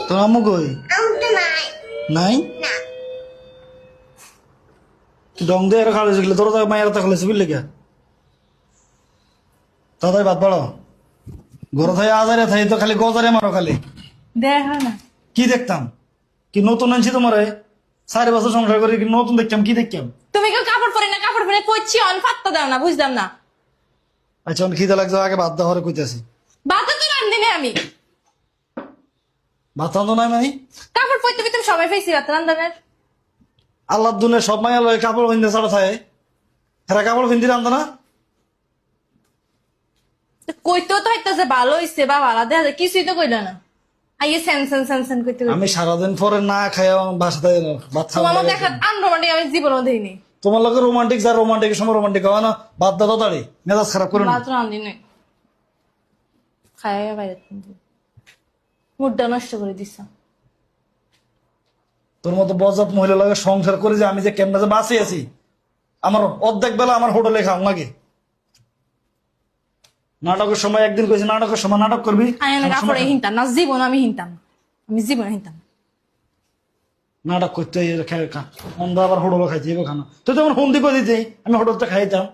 তোর আম্মু কই? নাই ডং দিয়ে খালে শিখলে তোর মায়ের তা খালে বুঝলি কে তাই বাদ পড়ো ঘর থাই আজারে থাই তো খালি গজারে মারো খালি দেখা না কি দেখতাম কি নতুন আনছি তোমার 4 বছর সংসার করে কি নতুন দেখতাম কি দেখতাম তুমি কেউ কাপড় পরে না কাপড় পরে কইছি অন ফাত্তা দাও না বুঝলাম না। আচ্ছা খিদে লাগছে আগে ভাত দেওয়ার কইতেছি বাতা তো রান্ধি না আমি ভাত রান্ধো নাই মানে কাপড় পরতে তুমি সবাই ফেসি ভাত রান্ধবেন আল্লাহ দুনে সব মাইয়া লয় কাপড় পিনতে ছাড়া থাকে এরা কাপড় পিন্দি রান্ধো না কইতেও তো হইতো যে ভালো হইছে বা ভালো দেখা যায় কিছুই তো কইল না আইয়ে সেন কইতে আমি সারাদিন পরে না খাই বাসাতে ভাত তোমার খাওয়া মতো একটা আনরোমান্টিক আমি জীবনও দেইনি। তোমার লোকের রোমান্টিক যা রোমান্টিক সময় রোমান্টিক হয় না বাদ দাও তাড়ি মেজাজ খারাপ করে না ভাত রান্ধি নাই খাই বাইরে মুডটা নষ্ট করে দিছ। তোর মতো বজাত মহিলা লাগে সংসার করে যে আমি যে কেমনে যে বাঁচে আছি আমার অর্ধেক বেলা আমার হোটেলে খাও লাগে নাটকের সময় একদিন কইছি নাটকের সময় নাটক করবি আমি কাপড়ে হিনতাম না জীবন আমি হিনতাম আমি জীবন হিনতাম নাটক করতে অন্ধ আবার হোটেলও খাইতে খানা তুই তো আমার ফোন দিয়ে দিতে আমি হোটেলটা খাইতাম